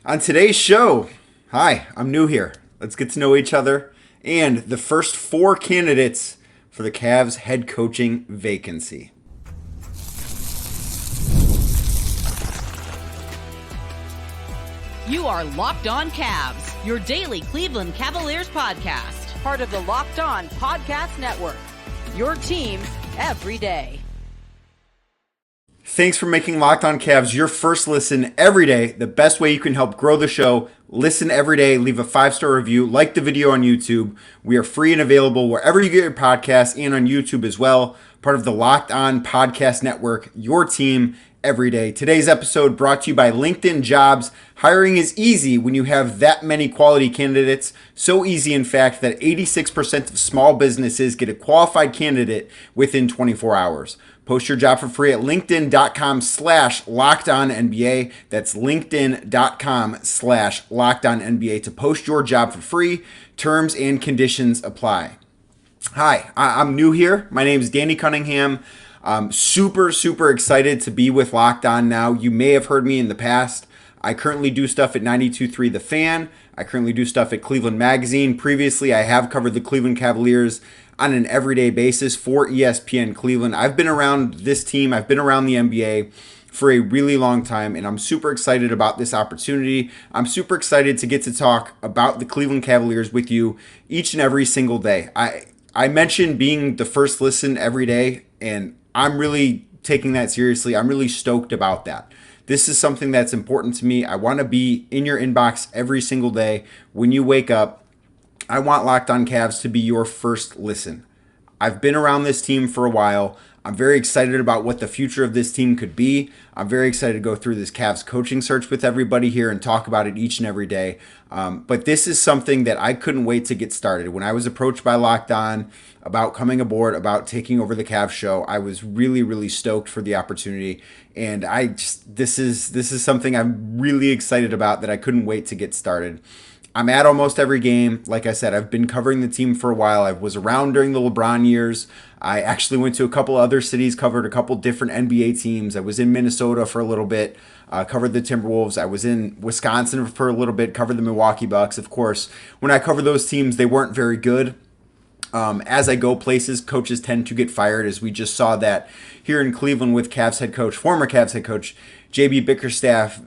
On today's show, hi, I'm new here. Let's get to know each other and the first four candidates for the Cavs head coaching vacancy. You are Locked On Cavs, your daily Cleveland Cavaliers podcast. Part of the Locked On Podcast Network, your team every day. Thanks for making Locked On Cavs your first listen every day. The best way you can help grow the show. Listen every day, leave a 5-star review, like the video on YouTube. We are free and available wherever you get your podcasts and on YouTube as well. Part of the Locked On Podcast Network, your team every day. Today's episode brought to you by LinkedIn Jobs. Hiring is easy when you have that many quality candidates. So easy, in fact, that 86% of small businesses get a qualified candidate within 24 hours. Post your job for free at linkedin.com/LockedOnNBA. That's linkedin.com/LockedOnNBA to post your job for free. Terms and conditions apply. Hi, I'm new here. My name is Danny Cunningham. I'm super excited to be with Locked On now. You may have heard me in the past. I currently do stuff at 92.3 The Fan. I currently do stuff at Cleveland Magazine. Previously, I have covered the Cleveland Cavaliers on an everyday basis for ESPN Cleveland. I've been around this team. I've been around the NBA for a really long time, and I'm super excited about this opportunity. I'm super excited to get to talk about the Cleveland Cavaliers with you each and every single day. I mentioned being the first listen every day, and I'm really taking that seriously. I'm really stoked about that. This is something that's important to me. I want to be in your inbox every single day. When you wake up, I want Locked On Cavs to be your first listen. I've been around this team for a while. I'm very excited about what the future of this team could be. I'm very excited to go through this Cavs coaching search with everybody here and talk about it each and every day. But this is something that I couldn't wait to get started. When I was approached by Locked On about coming aboard, about taking over the Cavs show, I was really stoked for the opportunity. And this is something I'm really excited about that I couldn't wait to get started. I'm at almost every game. Like I said, I've been covering the team for a while. I was around during the LeBron years. I actually went to a couple other cities, covered a couple different NBA teams. I was in Minnesota for a little bit, covered the Timberwolves. I was in Wisconsin for a little bit, covered the Milwaukee Bucks. Of course, when I covered those teams, they weren't very good. As I go places, coaches tend to get fired, as we just saw that here in Cleveland with former Cavs head coach, JB Bickerstaff,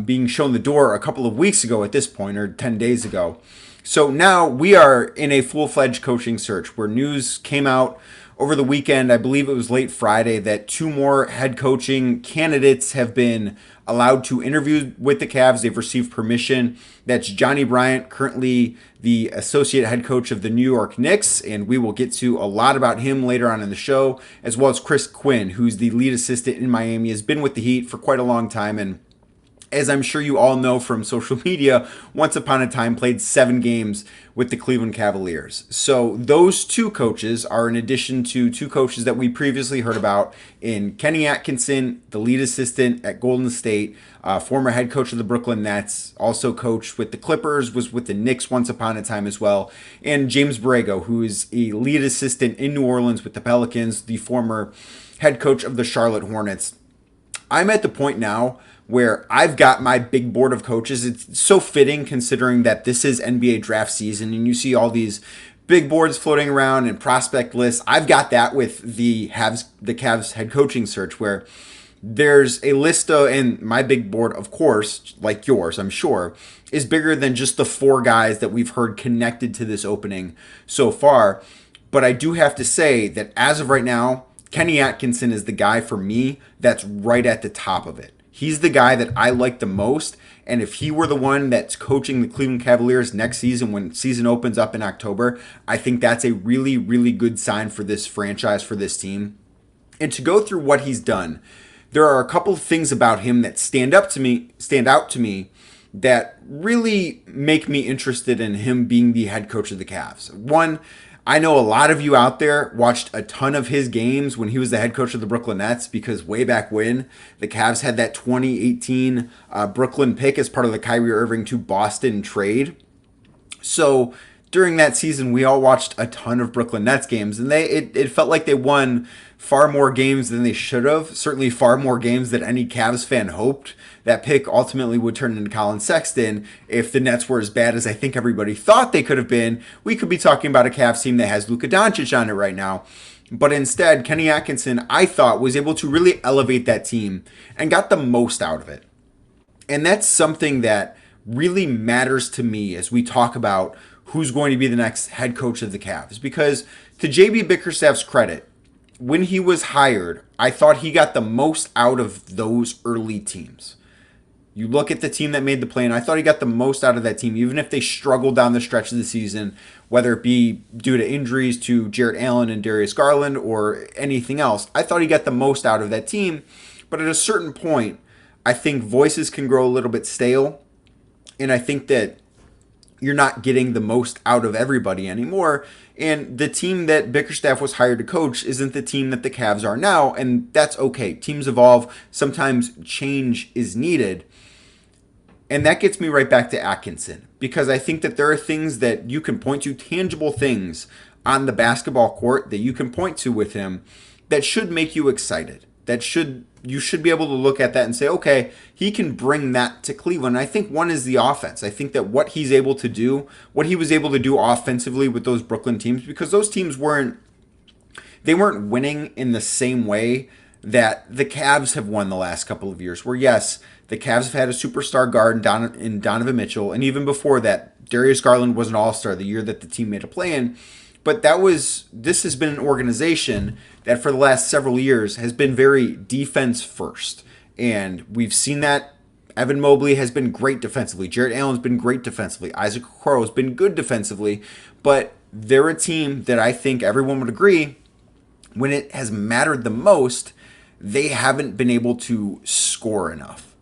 being shown the door a couple of weeks ago at this point, or 10 days ago. So now we are in a full-fledged coaching search where news came out over the weekend. I believe it was late Friday that 2 more head coaching candidates have been allowed to interview with the Cavs. They've received permission. That's Johnny Bryant, currently the associate head coach of the New York Knicks, and we will get to a lot about him later on in the show, as well as Chris Quinn, who's the lead assistant in Miami, has been with the Heat for quite a long time, and as I'm sure you all know from social media, once upon a time played 7 games with the Cleveland Cavaliers. So those 2 coaches are in addition to 2 coaches that we previously heard about in Kenny Atkinson, the lead assistant at Golden State, former head coach of the Brooklyn Nets, also coached with the Clippers, was with the Knicks once upon a time as well, and James Borrego, who is a lead assistant in New Orleans with the Pelicans, the former head coach of the Charlotte Hornets. I'm at the point now where I've got my big board of coaches. It's so fitting considering that this is NBA draft season and you see all these big boards floating around and prospect lists. I've got that with the Cavs head coaching search, where there's a list of, and my big board, of course, like yours, I'm sure, is bigger than just the 4 guys that we've heard connected to this opening so far. But I do have to say that as of right now, Kenny Atkinson is the guy for me that's right at the top of it. He's the guy that I like the most, and if he were the one that's coaching the Cleveland Cavaliers next season when season opens up in October, I think that's a really good sign for this franchise, for this team. And to go through what he's done, there are a couple of things about him that stand out to me that really make me interested in him being the head coach of the Cavs. One, I know a lot of you out there watched a ton of his games when he was the head coach of the Brooklyn Nets, because way back when the Cavs had that 2018 Brooklyn pick as part of the Kyrie Irving to Boston trade. So during that season, we all watched a ton of Brooklyn Nets games, and it felt like they won far more games than they should have. Certainly far more games than any Cavs fan hoped. That pick ultimately would turn into Colin Sexton. If the Nets were as bad as I think everybody thought they could have been, we could be talking about a Cavs team that has Luka Doncic on it right now. But instead, Kenny Atkinson, I thought, was able to really elevate that team and got the most out of it. And that's something that really matters to me as we talk about who's going to be the next head coach of the Cavs. Because to JB Bickerstaff's credit, when he was hired, I thought he got the most out of those early teams. You look at the team that made the play, and I thought he got the most out of that team, even if they struggled down the stretch of the season, whether it be due to injuries to Jarrett Allen and Darius Garland or anything else. I thought he got the most out of that team. But at a certain point, I think voices can grow a little bit stale, and I think that you're not getting the most out of everybody anymore. And the team that Bickerstaff was hired to coach isn't the team that the Cavs are now, and that's okay. Teams evolve. Sometimes change is needed. And that gets me right back to Atkinson, because I think that there are things that you can point to, tangible things on the basketball court that you can point to with him that should make you excited. You should be able to look at that and say, okay, he can bring that to Cleveland. And I think one is the offense. I think that what he was able to do offensively with those Brooklyn teams, because those teams weren't winning in the same way that the Cavs have won the last couple of years, where yes, the Cavs have had a superstar guard in Donovan Mitchell, and even before that, Darius Garland was an all-star the year that the team made a play-in. But this has been an organization that for the last several years has been very defense first. And we've seen that. Evan Mobley has been great defensively. Jarrett Allen's been great defensively. Isaac Okoro has been good defensively. But they're a team that I think everyone would agree, when it has mattered the most, they haven't been able to score enough.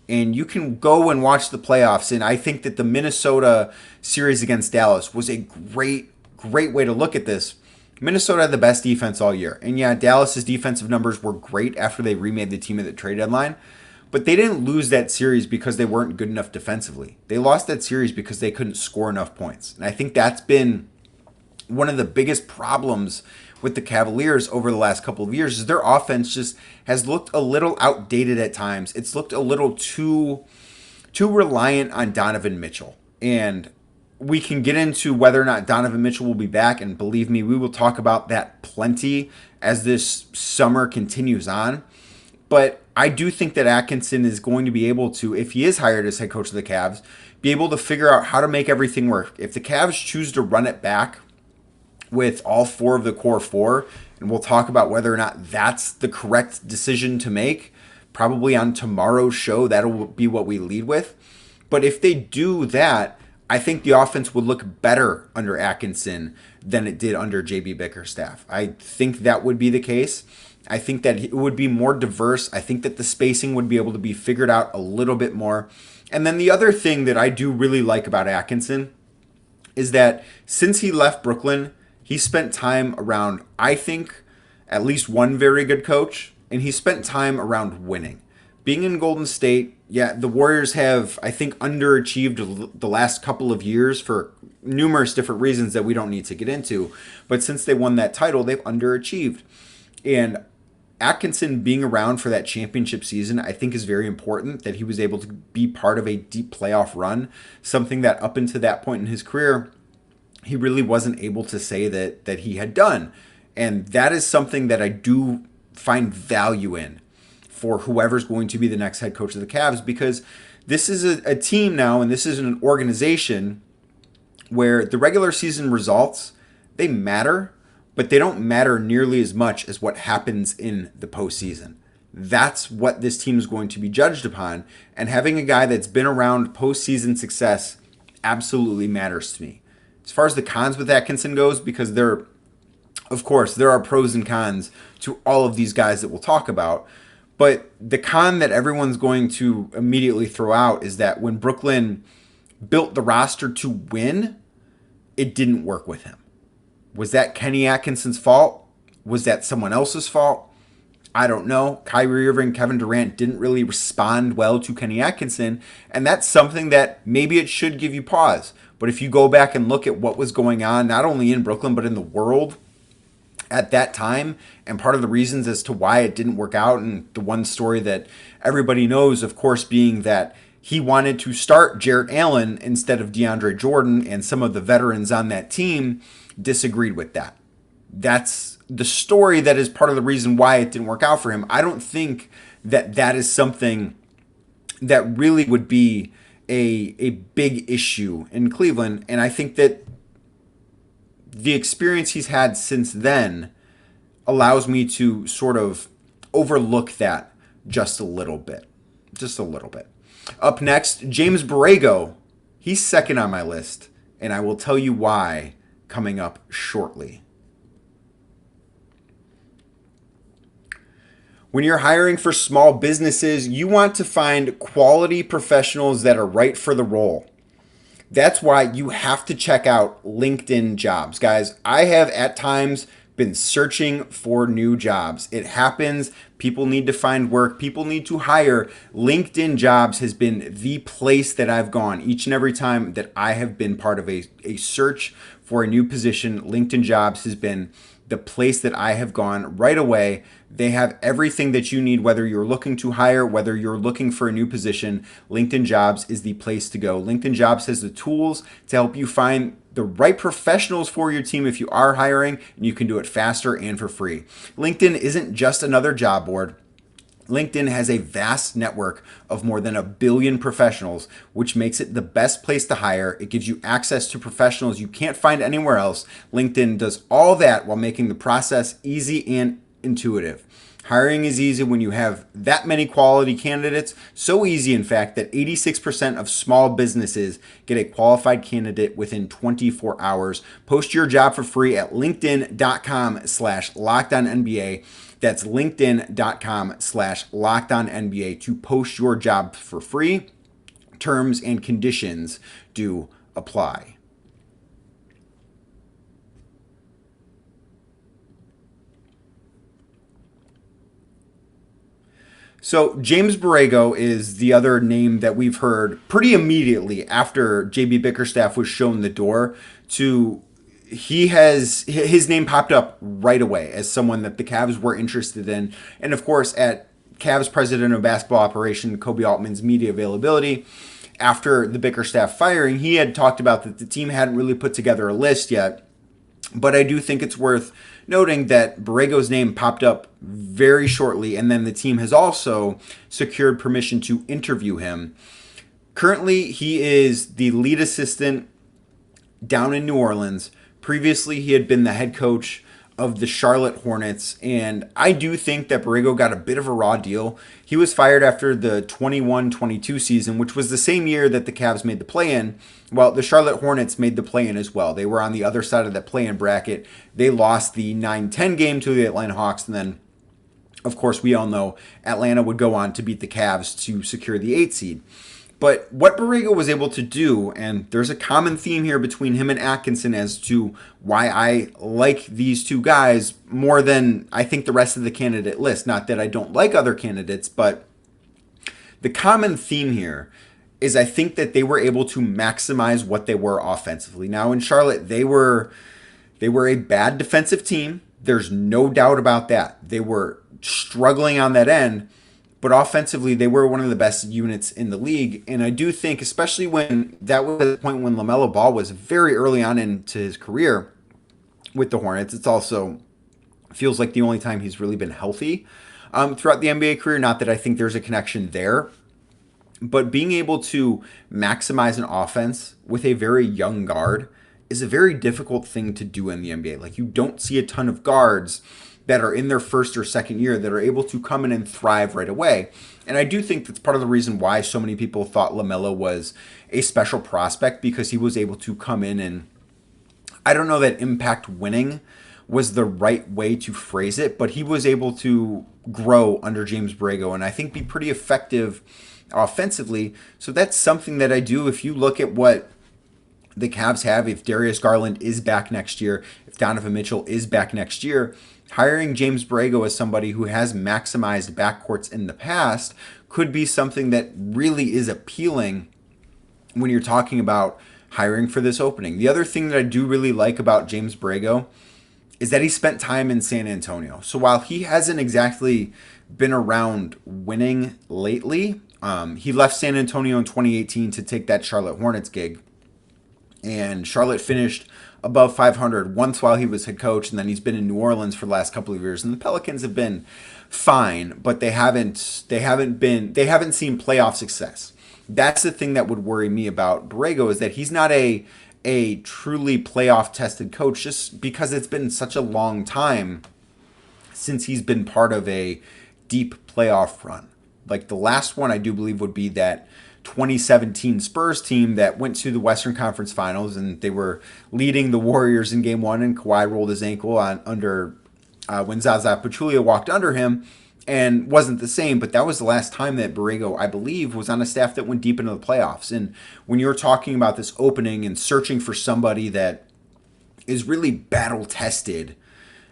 And you can go and watch the playoffs, and I think that the Minnesota series against Dallas was a great way to look at this. Minnesota had the best defense all year. And yeah, Dallas's defensive numbers were great after they remade the team at the trade deadline. But they didn't lose that series because they weren't good enough defensively. They lost that series because they couldn't score enough points. And I think that's been one of the biggest problems with the Cavaliers over the last couple of years, is their offense just has looked a little outdated at times. It's looked a little too reliant on Donovan Mitchell. And we can get into whether or not Donovan Mitchell will be back, and believe me, we will talk about that plenty as this summer continues on. But I do think that Atkinson is going to be able to, if he is hired as head coach of the Cavs, be able to figure out how to make everything work. If the Cavs choose to run it back with all four of the core four, and we'll talk about whether or not that's the correct decision to make, probably on tomorrow's show, that'll be what we lead with. But if they do that, I think the offense would look better under Atkinson than it did under JB Bickerstaff. I think that would be the case. I think that it would be more diverse. I think that the spacing would be able to be figured out a little bit more. And then the other thing that I do really like about Atkinson is that since he left Brooklyn, he spent time around, I think, at least one very good coach, and he spent time around winning. Being in Golden State, yeah, the Warriors have, I think, underachieved the last couple of years for numerous different reasons that we don't need to get into. But since they won that title, they've underachieved. And Atkinson being around for that championship season, I think is very important, that he was able to be part of a deep playoff run, something that up until that point in his career, he really wasn't able to say that he had done. And that is something that I do find value in for whoever's going to be the next head coach of the Cavs, because this is a team now, and this is an organization where the regular season results, they matter, but they don't matter nearly as much as what happens in the postseason. That's what this team is going to be judged upon, and having a guy that's been around postseason success absolutely matters to me. As far as the cons with Atkinson goes, because of course, there are pros and cons to all of these guys that we'll talk about, but the con that everyone's going to immediately throw out is that when Brooklyn built the roster to win, it didn't work with him. Was that Kenny Atkinson's fault? Was that someone else's fault? I don't know. Kyrie Irving, Kevin Durant didn't really respond well to Kenny Atkinson, and that's something that maybe it should give you pause. But if you go back and look at what was going on, not only in Brooklyn, but in the world at that time, and part of the reasons as to why it didn't work out, and the one story that everybody knows, of course, being that he wanted to start Jarrett Allen instead of DeAndre Jordan, and some of the veterans on that team disagreed with that. That's the story that is part of the reason why it didn't work out for him. I don't think that that is something that really would be a big issue in Cleveland. And I think that the experience he's had since then allows me to sort of overlook that just a little bit. Just a little bit. Up next, James Borrego. He's second on my list, and I will tell you why coming up shortly. When you're hiring for small businesses, you want to find quality professionals that are right for the role. That's why you have to check out LinkedIn Jobs. Guys, I have at times been searching for new jobs. It happens. People need to find work. People need to hire. LinkedIn Jobs has been the place that I've gone each and every time that I have been part of a search for a new position. LinkedIn Jobs has been the place that I have gone right away. They have everything that you need, whether you're looking to hire, whether you're looking for a new position. LinkedIn Jobs is the place to go. LinkedIn Jobs has the tools to help you find the right professionals for your team if you are hiring, and you can do it faster and for free. LinkedIn isn't just another job board. LinkedIn has a vast network of more than 1 billion professionals, which makes it the best place to hire. It gives you access to professionals you can't find anywhere else. LinkedIn does all that while making the process easy and intuitive. Hiring is easy when you have that many quality candidates. So easy, in fact, that 86% of small businesses get a qualified candidate within 24 hours. Post your job for free at linkedin.com/LockedOnNBA. That's linkedin.com/LockedOnNBA to post your job for free. Terms and conditions do apply. So James Borrego is the other name that we've heard pretty immediately after JB Bickerstaff was shown the door to. His name popped up right away as someone that the Cavs were interested in. And of course, at Cavs president of basketball operation, Kobe Altman's media availability, after the Bickerstaff firing, he had talked about that the team hadn't really put together a list yet. But I do think it's worth noting that Borrego's name popped up very shortly, and then the team has also secured permission to interview him. Currently, he is the lead assistant down in New Orleans. Previously, he had been the head coach of the Charlotte Hornets, and I do think that Borrego got a bit of a raw deal. He was fired after the 21-22 season, which was the same year that the Cavs made the play-in. Well, the Charlotte Hornets made the play-in as well. They were on the other side of that play-in bracket. They lost the 9-10 game to the Atlanta Hawks, and then, of course, we all know Atlanta would go on to beat the Cavs to secure the 8 seed. But what Borrego was able to do, and there's a common theme here between him and Atkinson as to why I like these two guys more than I think the rest of the candidate list. Not that I don't like other candidates, but the common theme here is I think that they were able to maximize what they were offensively. Now in Charlotte, they were a bad defensive team. There's no doubt about that. They were struggling on that end. But offensively, they were one of the best units in the league. And I do think, especially when that was the point when LaMelo Ball was very early on into his career with the Hornets, it's also feels like the only time he's really been healthy throughout the NBA career. Not that I think there's a connection there. But being able to maximize an offense with a very young guard is a very difficult thing to do in the NBA. Like, you don't see a ton of guards that are in their first or second year that are able to come in and thrive right away. And I do think that's part of the reason why so many people thought LaMelo was a special prospect, because he was able to come in and, I don't know that impact winning was the right way to phrase it, but he was able to grow under James Borrego and I think be pretty effective offensively. So that's something that I do. If you look at what the Cavs have, if Darius Garland is back next year, if Donovan Mitchell is back next year, hiring James Borrego as somebody who has maximized backcourts in the past could be something that really is appealing when you're talking about hiring for this opening. The other thing that I do really like about James Borrego is that he spent time in San Antonio. So while he hasn't exactly been around winning lately, he left San Antonio in 2018 to take that Charlotte Hornets gig. And Charlotte finished above 500 once while he was head coach, and then he's been in New Orleans for the last couple of years. And the Pelicans have been fine, but they haven't seen playoff success. That's the thing that would worry me about Borrego, is that he's not a truly playoff tested coach, just because it's been such a long time since he's been part of a deep playoff run. Like the last one I do believe would be that 2017 Spurs team that went to the Western Conference Finals, and they were leading the Warriors in Game 1, and Kawhi rolled his ankle when Zaza Pachulia walked under him, and wasn't the same. But that was the last time that Borrego, I believe, was on a staff that went deep into the playoffs. And when you're talking about this opening and searching for somebody that is really battle tested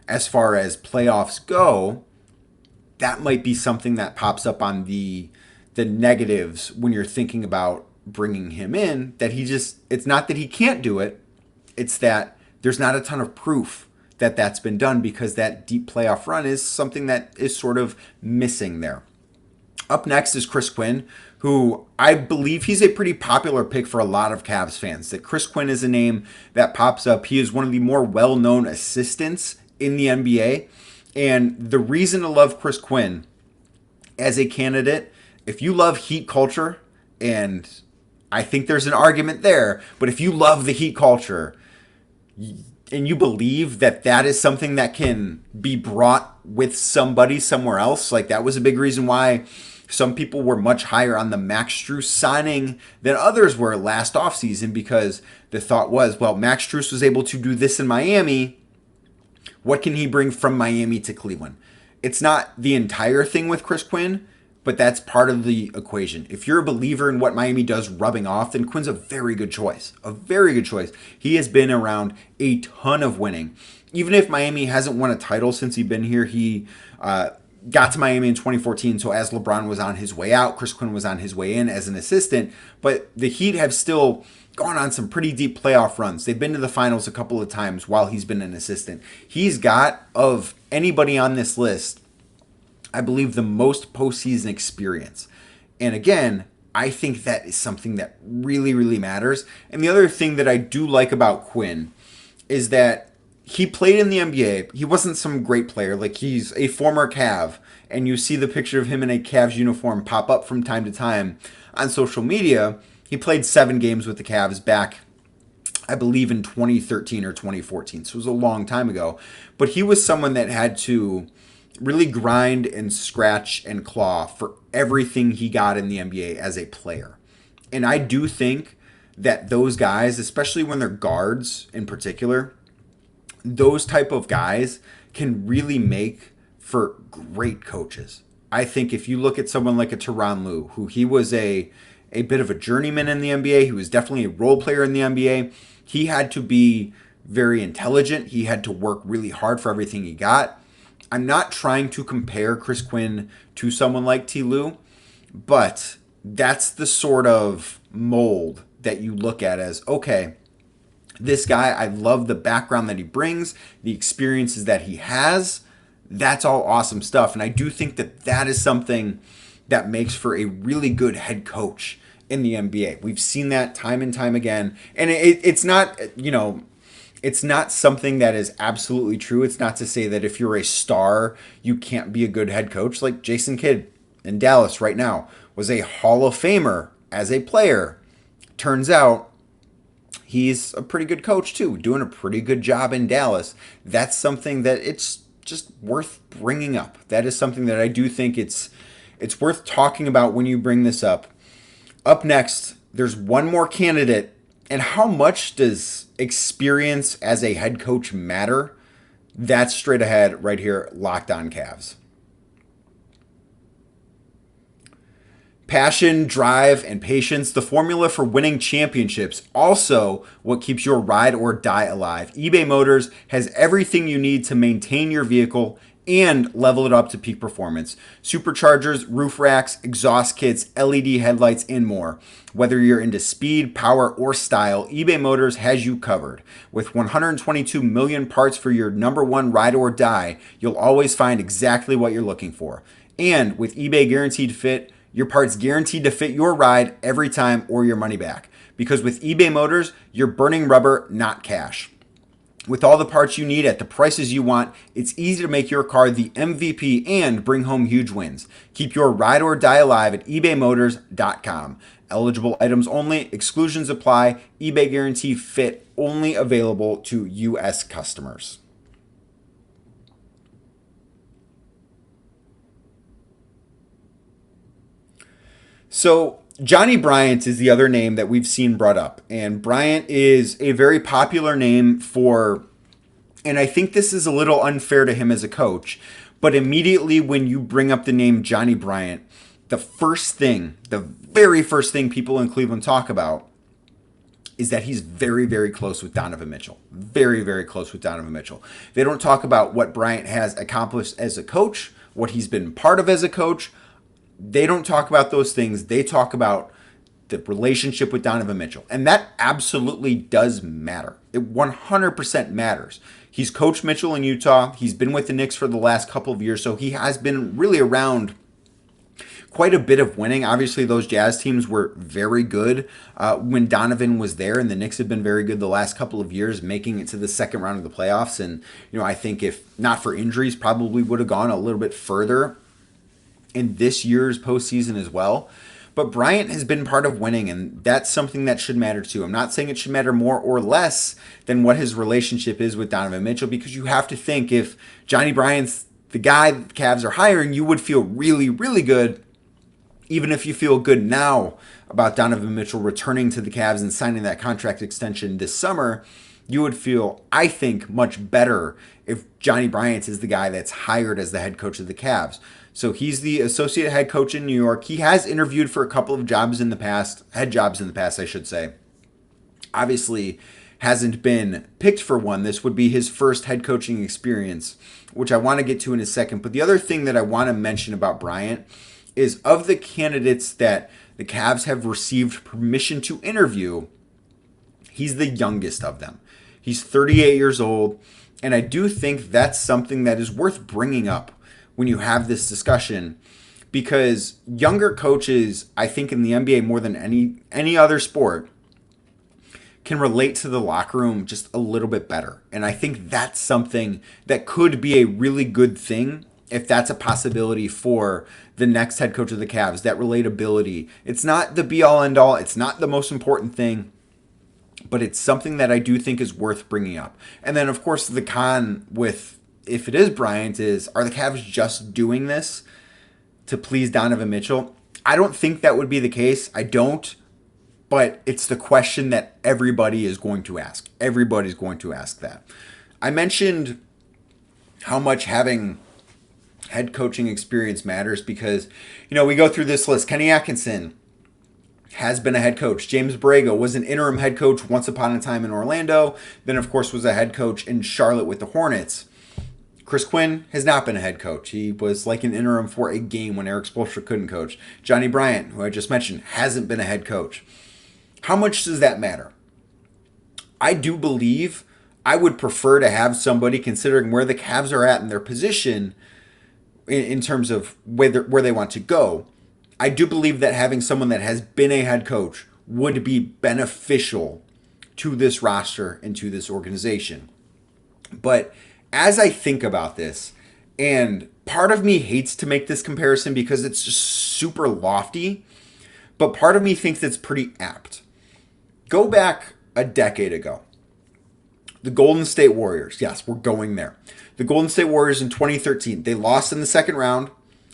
as far as playoffs go, that might be something that pops up on the negatives when you're thinking about bringing him in. That it's not that he can't do it, it's that there's not a ton of proof that that's been done, because that deep playoff run is something that is sort of missing there. Up next is Chris Quinn, who I believe he's a pretty popular pick for a lot of Cavs fans. That Chris Quinn is a name that pops up. He is one of the more well-known assistants in the NBA. And the reason to love Chris Quinn as a candidate, if you love Heat culture, and I think there's an argument there, but if you love the Heat culture and you believe that that is something that can be brought with somebody somewhere else, like that was a big reason why some people were much higher on the Max Strus signing than others were last offseason, because the thought was, well, Max Strus was able to do this in Miami. What can he bring from Miami to Cleveland? It's not the entire thing with Chris Quinn, but that's part of the equation. If you're a believer in what Miami does rubbing off, then Quinn's a very good choice. A very good choice. He has been around a ton of winning. Even if Miami hasn't won a title since he's been here, he got to Miami in 2014. So as LeBron was on his way out, Chris Quinn was on his way in as an assistant. But the Heat have still gone on some pretty deep playoff runs. They've been to the finals a couple of times while he's been an assistant. He's got, of anybody on this list, I believe the most postseason experience. And again, I think that is something that really, really matters. And the other thing that I do like about Quinn is that he played in the NBA. He wasn't some great player. Like, he's a former Cav. And you see the picture of him in a Cavs uniform pop up from time to time on social media. He played 7 games with the Cavs back, I believe, in 2013 or 2014. So it was a long time ago. But he was someone that had to really grind and scratch and claw for everything he got in the NBA as a player. And I do think that those guys, especially when they're guards in particular, those type of guys can really make for great coaches. I think if you look at someone like a Tyronn Lue, who he was a bit of a journeyman in the NBA, he was definitely a role player in the NBA. He had to be very intelligent. He had to work really hard for everything he got. I'm not trying to compare Chris Quinn to someone like T. Lue, but that's the sort of mold that you look at as, okay, this guy, I love the background that he brings, the experiences that he has. That's all awesome stuff. And I do think that that is something that makes for a really good head coach in the NBA. We've seen that time and time again. And it's not, it's not something that is absolutely true. It's not to say that if you're a star, you can't be a good head coach. Like Jason Kidd in Dallas right now was a Hall of Famer as a player. Turns out he's a pretty good coach too, doing a pretty good job in Dallas. That's something that it's just worth bringing up. That is something that I do think it's worth talking about when you bring this up. Up next, there's one more candidate. And how much does experience as a head coach matter? That's straight ahead right here, Locked On Cavs. Passion, drive, and patience, the formula for winning championships. Also, what keeps your ride or die alive. eBay Motors has everything you need to maintain your vehicle and level it up to peak performance. Superchargers, roof racks, exhaust kits, LED headlights, and more. Whether you're into speed, power, or style, eBay Motors has you covered. With 122 million parts for your number one ride or die, you'll always find exactly what you're looking for. And with eBay Guaranteed Fit, your parts guaranteed to fit your ride every time or your money back. Because with eBay Motors, you're burning rubber, not cash. With all the parts you need at the prices you want, it's easy to make your car the MVP and bring home huge wins. Keep your ride or die alive at ebaymotors.com. Eligible items only, exclusions apply, eBay Guarantee Fit only available to U.S. customers. So, Johnny Bryant is the other name that we've seen brought up. And Bryant is a very popular name and I think this is a little unfair to him as a coach, but immediately when you bring up the name Johnny Bryant, the very first thing people in Cleveland talk about is that he's very, very close with Donovan Mitchell. Very, very close with Donovan Mitchell. They don't talk about what Bryant has accomplished as a coach, what he's been part of as a coach. They don't talk about those things. They talk about the relationship with Donovan Mitchell. And that absolutely does matter. It 100% matters. He's coached Mitchell in Utah. He's been with the Knicks for the last couple of years. So he has been really around quite a bit of winning. Obviously, those Jazz teams were very good when Donovan was there. And the Knicks have been very good the last couple of years, making it to the second round of the playoffs. And, I think if not for injuries, probably would have gone a little bit further in this year's postseason as well. But Bryant has been part of winning, and that's something that should matter too. I'm not saying it should matter more or less than what his relationship is with Donovan Mitchell, because you have to think if Johnny Bryant's the guy the Cavs are hiring, you would feel really, really good, even if you feel good now about Donovan Mitchell returning to the Cavs and signing that contract extension this summer. You would feel, I think, much better if Johnny Bryant is the guy that's hired as the head coach of the Cavs. So he's the associate head coach in New York. He has interviewed for a couple of jobs in the past, head jobs in the past, I should say. Obviously, hasn't been picked for one. This would be his first head coaching experience, which I want to get to in a second. But the other thing that I want to mention about Bryant is of the candidates that the Cavs have received permission to interview, he's the youngest of them. He's 38 years old, and I do think that's something that is worth bringing up when you have this discussion, because younger coaches, I think in the NBA more than any other sport, can relate to the locker room just a little bit better. And I think that's something that could be a really good thing if that's a possibility for the next head coach of the Cavs, that relatability. It's not the be-all, end-all. It's not the most important thing, but it's something that I do think is worth bringing up. And then, of course, the con with, if it is Bryant, is, are the Cavs just doing this to please Donovan Mitchell? I don't think that would be the case. I don't. But it's the question that everybody is going to ask. Everybody's going to ask that. I mentioned how much having head coaching experience matters because, we go through this list. Kenny Atkinson has been a head coach. James Borrego was an interim head coach once upon a time in Orlando. Then, of course, was a head coach in Charlotte with the Hornets. Chris Quinn has not been a head coach. He was like an interim for a game when Eric Spoelstra couldn't coach. Johnny Bryant, who I just mentioned, hasn't been a head coach. How much does that matter? I do believe I would prefer to have somebody, considering where the Cavs are at in their position in terms of where they want to go. I do believe that having someone that has been a head coach would be beneficial to this roster and to this organization. But as I think about this, and part of me hates to make this comparison because it's just super lofty, but part of me thinks it's pretty apt. Go back a decade ago. The Golden State Warriors. Yes, we're going there. The Golden State Warriors in 2013, they lost in the second round.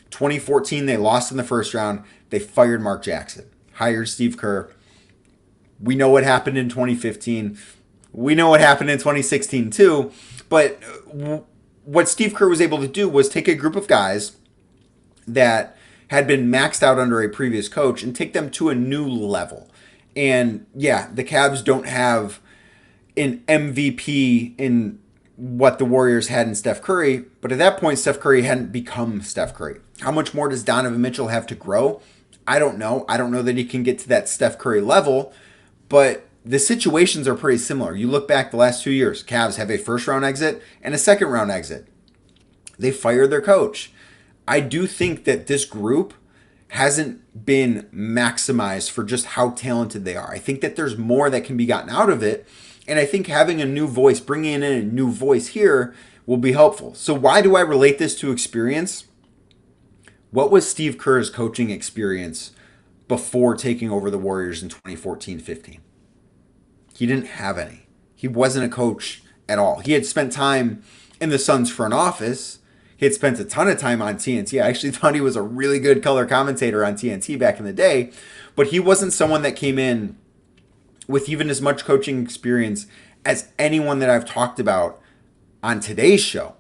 2014, they lost in the first round. They fired Mark Jackson, hired Steve Kerr. We know what happened in 2015. We know what happened in 2016 too. But what Steve Kerr was able to do was take a group of guys that had been maxed out under a previous coach and take them to a new level. And yeah, the Cavs don't have an MVP in what the Warriors had in Steph Curry, but at that point, Steph Curry hadn't become Steph Curry. How much more does Donovan Mitchell have to grow? I don't know. I don't know that he can get to that Steph Curry level, but the situations are pretty similar. You look back the last 2 years, Cavs have a first round exit and a second round exit. They fired their coach. I do think that this group hasn't been maximized for just how talented they are. I think that there's more that can be gotten out of it. And I think having a new voice, bringing in a new voice here will be helpful. So why do I relate this to experience? What was Steve Kerr's coaching experience before taking over the Warriors in 2014-15? He didn't have any. He wasn't a coach at all. He had spent time in the Suns front office. He had spent a ton of time on TNT. I actually thought he was a really good color commentator on TNT back in the day, but he wasn't someone that came in with even as much coaching experience as anyone that I've talked about on today's show.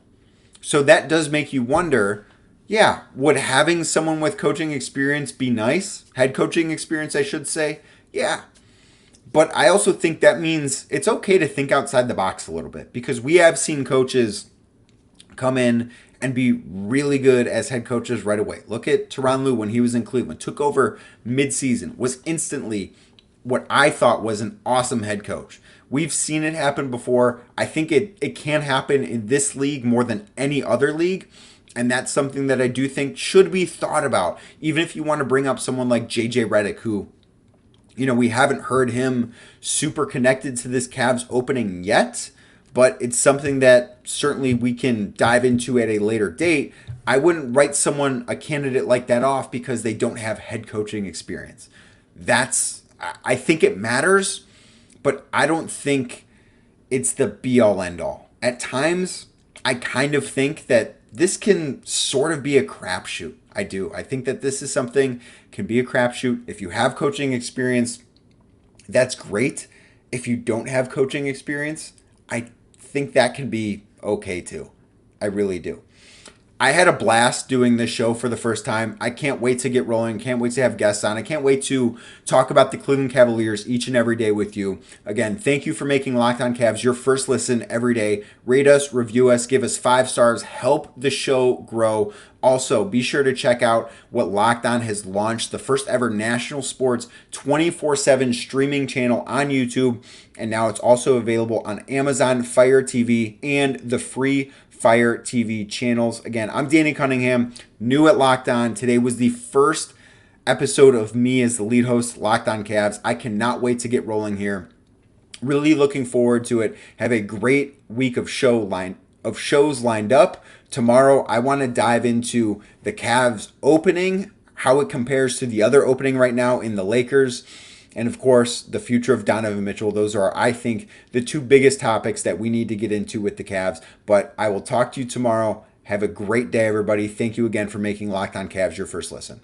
So that does make you wonder, yeah, would having someone with coaching experience be nice? Head coaching experience, I should say. Yeah. But I also think that means it's okay to think outside the box a little bit, because we have seen coaches come in and be really good as head coaches right away. Look at Tyronn Lue when he was in Cleveland, took over midseason, was instantly what I thought was an awesome head coach. We've seen it happen before. I think it can happen in this league more than any other league. And that's something that I do think should be thought about. Even if you want to bring up someone like JJ Redick, who, we haven't heard him super connected to this Cavs opening yet, but it's something that certainly we can dive into at a later date. I wouldn't write a candidate like that off because they don't have head coaching experience. I think it matters, but I don't think it's the be-all, end-all. At times, I kind of think that this can sort of be a crapshoot. I do. I think that this is something can be a crapshoot. If you have coaching experience, that's great. If you don't have coaching experience, I think that can be okay too. I really do. I had a blast doing this show for the first time. I can't wait to get rolling. Can't wait to have guests on. I can't wait to talk about the Cleveland Cavaliers each and every day with you. Again, thank you for making Locked On Cavs your first listen every day. Rate us, review us, give us 5 stars, help the show grow. Also, be sure to check out what Locked On has launched, the first ever national sports 24/7 streaming channel on YouTube. And now it's also available on Amazon Fire TV and the free Fire TV channels. Again, I'm Danny Cunningham, new at Locked On. Today was the first episode of me as the lead host, Locked On Cavs. I cannot wait to get rolling here. Really looking forward to it. Have a great week of shows lined up. Tomorrow, I want to dive into the Cavs opening, how it compares to the other opening right now in the Lakers, and of course, the future of Donovan Mitchell. Those are, I think, the 2 biggest topics that we need to get into with the Cavs. But I will talk to you tomorrow. Have a great day, everybody. Thank you again for making Locked On Cavs your first listen.